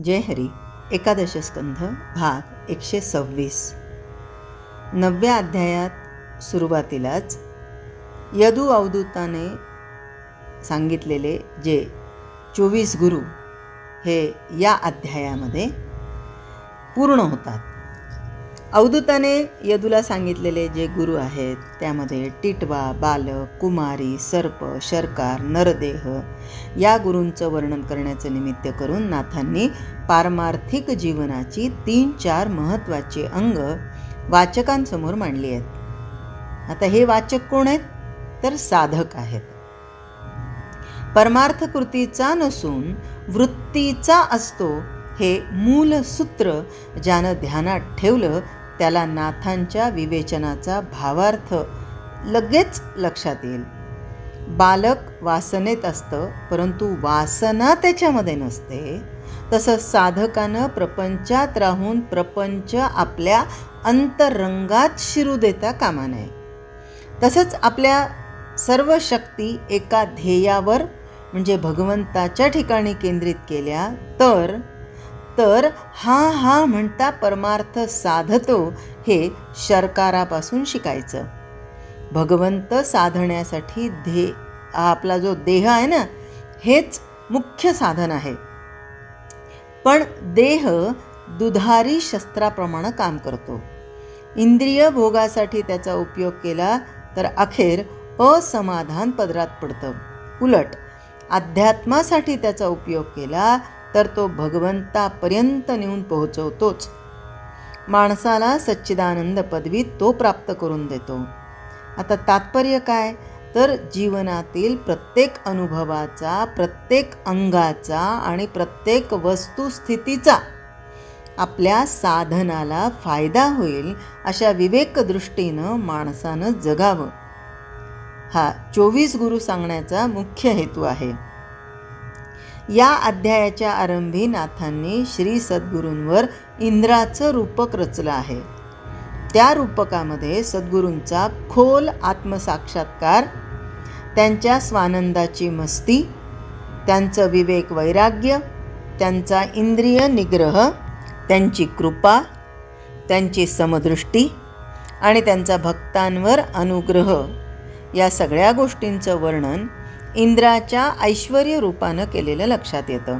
जय हरी. एकादश स्कंध भाग 126. 9व्या अध्यायात सुरुवातीलाच यदू अवधूताने सांगितलेले जे 24 गुरु हे या अध्यायामध्ये पूर्ण होतात. अवधूताने यदूला सांगितलेले जे गुरु आहेत त्यामध्ये टिटवा, बालक, कुमारी, सर्प, शर्कार, नरदेह या गुरूंचं वर्णन करण्याचं निमित्त करून नाथांनी पारमार्थिक जीवनाची 3-4 महत्त्वाची अंग वाचकांसमोर मांडली आहेत. आता हे वाचक कोण आहेत? तर साधक आहेत. परमार्थ कृतीचा नसून वृत्तीचा असतो हे मूल सूत्र ज्यानं ध्यानात ठेवलं त्याला नाथांच्या विवेचनाचा भावार्थ लगेच लक्षात येईल. बालक वासनेत असतं परंतु वासना त्याच्यामध्ये नसते. तसं साधकानं प्रपंचात राहून प्रपंच आपल्या अंतरंगात शिरू देता कामा नये. तसंच आपल्या सर्व शक्ती एका ध्येयावर म्हणजे भगवंताच्या ठिकाणी केंद्रित केल्या तर हा म्हणता परमार्थ साधतो हे शर्कारापासून शिकायचं. भगवंत साधण्यासाठी आपला जो देह आहे ना हेच मुख्य साधन आहे. पण देह दुधारी शस्त्राप्रमाणे काम करतो. इंद्रिय भोगासाठी त्याचा उपयोग केला तर अखेर असमाधान पदरात पडतं. उलट अध्यात्मासाठी त्याचा उपयोग केला तर तो भगवंतापर्यंत नेऊन पोहोचवतोच. माणसाला सच्चिदानंद पदवी तो प्राप्त करून देतो. आता तात्पर्य काय? तर जीवनातील प्रत्येक अनुभवाचा, प्रत्येक अंगाचा आणि प्रत्येक वस्तुस्थितीचा आपल्या साधनाला फायदा होईल अशा विवेकदृष्टीनं माणसानं जगावं हा 24 गुरु सांगण्याचा मुख्य हेतू आहे. या अध्यायाच्या आरंभी नाथांनी श्री सद्गुरूंवर इंद्राचं रूपक रचलं आहे. त्या रूपकामध्ये सद्गुरूंचा खोल आत्मसाक्षात्कार, त्यांच्या स्वानंदाची मस्ती, त्यांचं विवेक वैराग्य, त्यांचा इंद्रिय निग्रह, त्यांची कृपा, त्यांची समदृष्टी आणि त्यांचा भक्तांवर अनुग्रह या सगळ्या गोष्टींचं वर्णन इंद्राच्या ऐश्वर्य रूपानं केलेलं लक्षात येतं.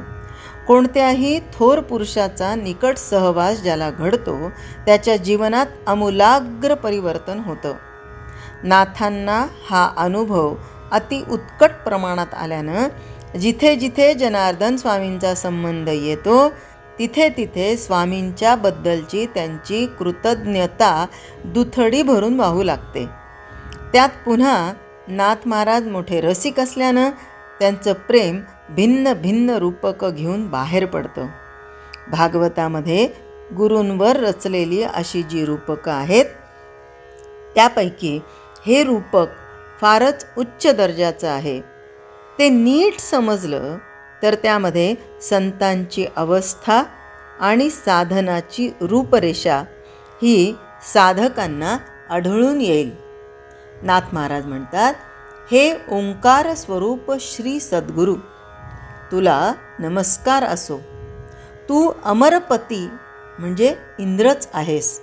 कोणत्याही थोर पुरुषाचा निकट सहवास ज्याला घडतो त्याच्या जीवनात आमूलाग्र परिवर्तन होतं. नाथांना हा अनुभव अति उत्कट प्रमाणात आल्यानं जिथे जिथे जनार्दन स्वामींचा संबंध येतो तिथे तिथे स्वामींच्या बद्दलची त्यांची कृतज्ञता दुथडी भरून वाहू लागते. त्यात पुन्हा नाथ महाराज मोठे रसिक असल्यानं त्यांचं प्रेम भिन्न भिन्न रूपकं घेऊन बाहेर पडतं. भागवतामध्ये गुरूंवर रचलेली अशी जी रूपकं आहेत त्यापैकी हे रूपक फारच उच्च दर्जाचं आहे. ते नीट समजलं तर त्यामध्ये संतांची अवस्था आणि साधनाची रूपरेषा ही साधकांना आढळून येईल. नाथ महाराज म्हणतात, हे ओंकार स्वरूप श्री सद्गुरू, तुला नमस्कार असो. तू अमरपती म्हणजे इंद्रच आहेस.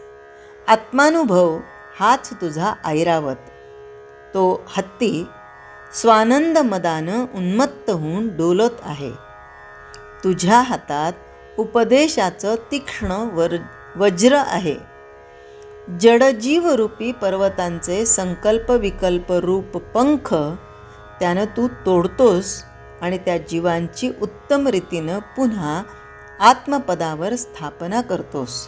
आत्मानुभव हाच तुझा ऐरावत. तो हत्ती स्वानंद मदानं उन्मत्त होऊन डोलत आहे. तुझ्या हातात उपदेशाचं तीक्ष्ण वज्र आहे. जडजीवरूपी पर्वतांचे संकल्प विकल्प रूप पंख त्यानं तू तोडतोस आणि त्या जीवांची उत्तम रीतीनं पुन्हा आत्मपदावर स्थापना करतोस.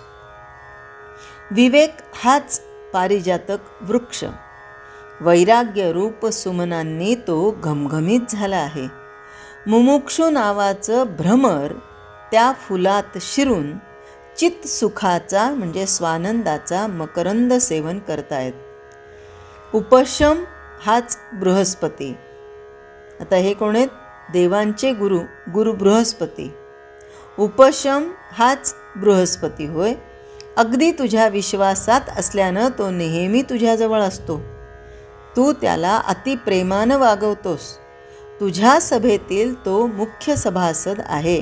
विवेक हाच पारिजातक वृक्ष. वैराग्य रूप सुमनांनी तो घमघमीत झाला आहे. मुमुक्षु नावाचं भ्रमर त्या फुलात शिरून चित्त सुखाचा म्हणजे स्वानंदाचा मकरंद सेवन करतायत. उपशम हाच बृहस्पती. आता हे कोण आहेत? देवांचे गुरु बृहस्पती. उपशम हाच बृहस्पती होय. अगदी तुझ्या विश्वासात असल्यानं तो नेहमी तुझ्याजवळ असतो. तू त्याला अतिप्रेमानं वागवतोस. तुझ्या सभेतील तो मुख्य सभासद आहे.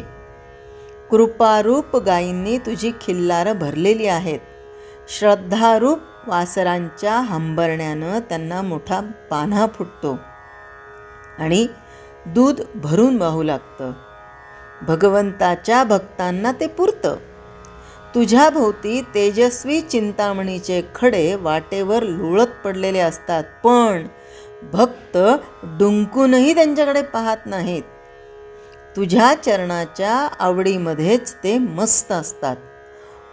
कृपारूप गायींनी तुझी खिल्लारं भरलेली आहेत. श्रद्धारूप वासरांच्या हंबरण्यानं त्यांना मोठा पान्हा फुटतो आणि दूध भरून वाहू लागतं. भगवंताच्या भक्तांना ते पुरतं. तुझ्या भोवती तेजस्वी चिंतामणीचे खडे वाटेवर लोळत पडलेले असतात, पण भक्त डुंकूनही त्यांच्याकडे पाहत नाहीत. तुझ्या चरणाच्या आवडीमध्येच ते मस्त असतात.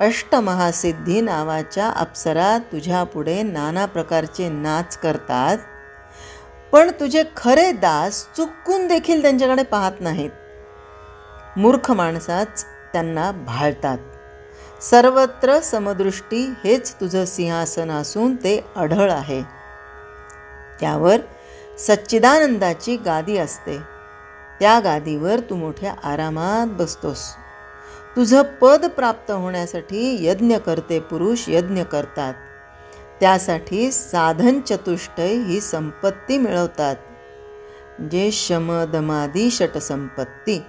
अष्टमहासिद्धी नावाच्या अप्सरा तुझ्या पुढे नाना प्रकारचे नाच करतात, पण तुझे खरे दास चुकून देखील त्यांच्याकडे पाहत नाहीत. मूर्ख माणसाच त्यांना भाळतात. सर्वत्र समदृष्टी हेच तुझं सिंहासन असून ते अढळ आहे. त्यावर सच्चिदानंदाची गादी असते. त्या गादीवर तू मोठ्या आरामात बसतोस. तुझं पद प्राप्त होण्यासाठी यज्ञकर्ते पुरुष यज्ञ करतात. त्यासाठी साधन चतुष्टय ही संपत्ती मिळवतात, म्हणजे शमदमादी षटसंपत्ती,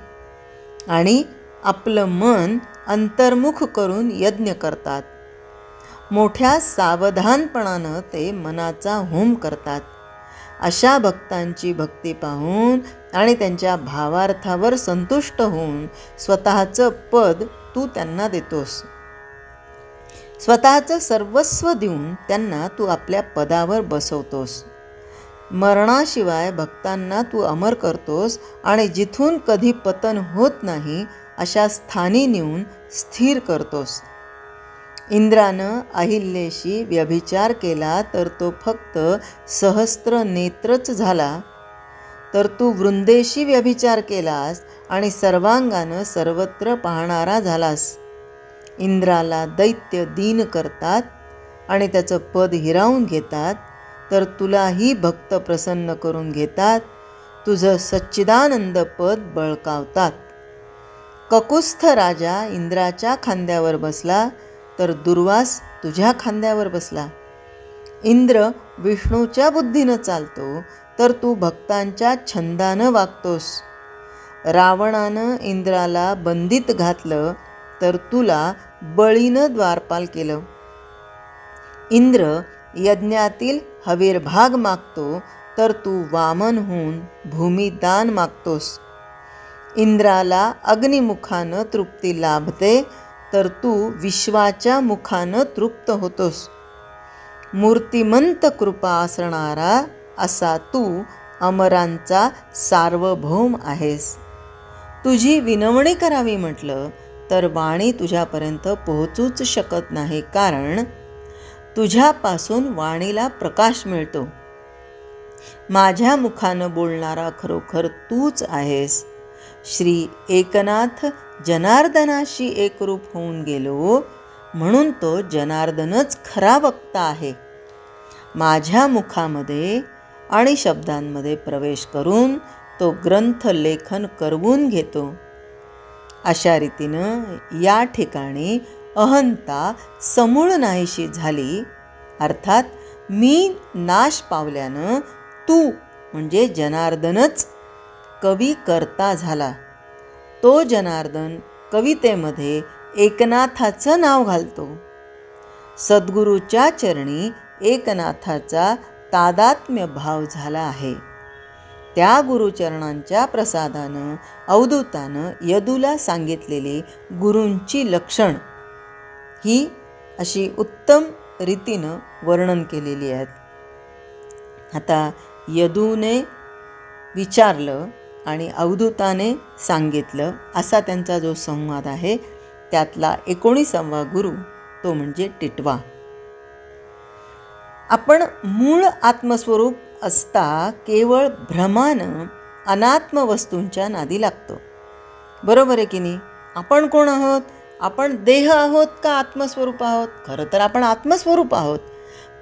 आणि आपलं मन अंतर्मुख करून यज्ञ करतात. मोठ्या सावधानपणानं ते मनाचा होम करतात. अशा भक्तांची भक्ती पाहून आणि त्यांच्या भावार्थावर संतुष्ट होऊन स्वतःचं पद तू त्यांना देतोस. स्वतःचं सर्वस्व देऊन त्यांना तू आपल्या पदावर बसवतोस. मरणाशिवाय भक्तांना तू अमर करतोस आणि जिथून कधी पतन होत नाही अशा स्थानी नेऊन स्थिर करतोस. इंद्रानं अहिल्येशी व्यभिचार केला तर तो फक्त सहस्त्र नेत्रच झाला, तर तू वृंदेशी व्यभिचार केलास आणि सर्वांगानं सर्वत्र पाहणारा झालास. इंद्राला दैत्य दीन करतात आणि त्याचं पद हिरावून घेतात, तर तुलाही भक्त प्रसन्न करून घेतात. तुझं सच्चिदानंद पद बळकावतात. ककुस्थ राजा इंद्राच्या खांद्यावर बसला तर दुर्वास तुझ्या खांद्यावर बसला. इंद्र विष्णूच्या बुद्धीनं चालतो तर तू भक्तांच्या छंदानं वागतोस. रावणानं इंद्राला बंदीत घातलं तर तुला बळीनं द्वारपाल केलं. इंद्र यज्ञातील हवीरभाग मागतो तर तू वामन होऊन भूमिदान मागतोस. इंद्राला अग्निमुखानं तृप्ती लाभते तर तू विश्वाच्या मुखानं तृप्त होतोस. मूर्तिमंत कृपा असणारा असा तू अमरांचा सार्वभौम आहेस. तुझी विनवणी करावी म्हटलं तर वाणी तुझ्यापर्यंत पोहोचूच शकत नाही, कारण तुझ्यापासून वाणीला प्रकाश मिळतो. माझ्या मुखानं बोलणारा खरोखर तूच आहेस. श्री एकनाथ जनार्दनाशी एकरूप होऊन गेलो म्हणून तो जनार्दनच खरा वक्ता आहे. माझ्या मुखामध्ये आणि शब्दांमध्ये प्रवेश करून तो ग्रंथ लेखन करवून घेतो. अशा रीतीनं या ठिकाणी अहंता समूळ नाहीशी झाली, अर्थात मी नाश पावल्यानं तू म्हणजे जनार्दनच कवी करता झाला. तो जनार्दन कवितेमध्ये एकनाथाचं नाव घालतो. सद्गुरूच्या चरणी एकनाथाचा तादात्म्य भाव झाला आहे. त्या गुरुचरणांच्या प्रसादानं अवधूतानं यदूला सांगितलेली गुरूंची लक्षण ही अशी उत्तम रीतीनं वर्णन केलेली आहेत. आता यदूने विचारलं आणि अवधूताने सांगितलं असा त्यांचा जो संवाद आहे त्यातला 19वा गुरु तो म्हणजे टिटवा. आपण मूळ आत्मस्वरूप असता केवळ भ्रमानं अनात्म वस्तूंच्या नादी लागतो. बरोबर आहे की नाही? आपण कोण आहोत? आपण देह आहोत का आत्मस्वरूप आहोत? खरं तर आपण आत्मस्वरूप आहोत,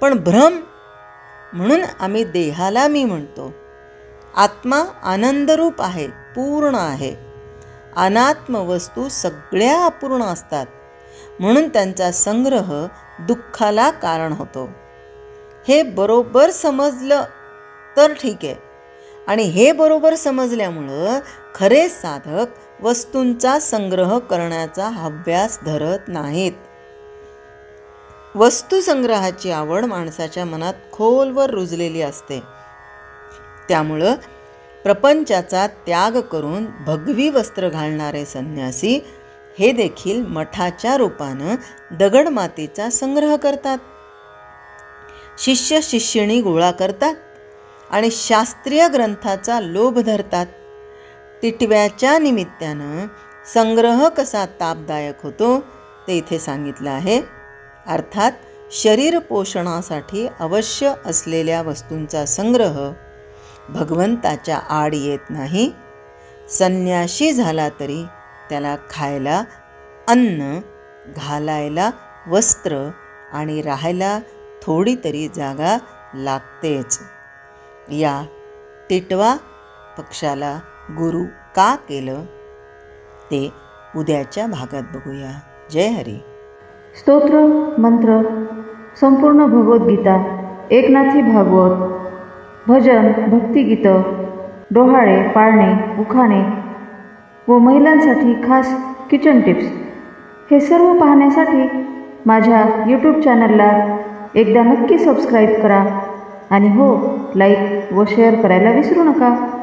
पण भ्रम म्हणून आम्ही देहाला मी म्हणतो. आत्मा आनंदरूप आहे, पूर्ण आहे. अनात्म वस्तू सगळ्या अपूर्ण असतात, म्हणून त्यांचा संग्रह दुःखाला कारण होतो. हे बरोबर समजलं तर ठीक आहे, आणि हे बरोबर समजल्यामुळं खरे साधक वस्तूंचा संग्रह करण्याचा हव्यास धरत नाहीत. वस्तुसंग्रहाची आवड माणसाच्या मनात खोलवर रुजलेली असते. त्यामुळं प्रपंचाचा त्याग करून भगवी वस्त्र घालणारे संन्यासी हे देखील मठाच्या रूपानं दगडमातीचा संग्रह करतात. शिष्य शिष्यणी गोळा करतात आणि शास्त्रीय ग्रंथाचा लोभ धरतात. टिटव्याच्या निमित्तानं संग्रह कसा तापदायक होतो ते इथे सांगितलं आहे. अर्थात शरीर पोषणासाठी अवश्य असलेल्या वस्तूंचा संग्रह भगवंताच्या आड येत नाही. संन्याशी झाला तरी त्याला खायला अन्न, घालायला वस्त्र आणि राहायला थोडी तरी जागा लागतेच. या टिटवा पक्षाला गुरु का केलं ते उद्याच्या भागात बघूया. जय हरी. स्तोत्र मंत्र संपूर्ण भगवद्गीता, एकनाथी भागवत, भजन, भक्तिगीतं, डोहाळे, पाळणे, उखाणे व महिलांसाठी खास किचन टिप्स हे सर्व पाहण्यासाठी माझ्या यूट्यूब चॅनलला एकदा नक्की सबस्क्राईब करा आणि हो, लाईक व शेअर करायला विसरू नका.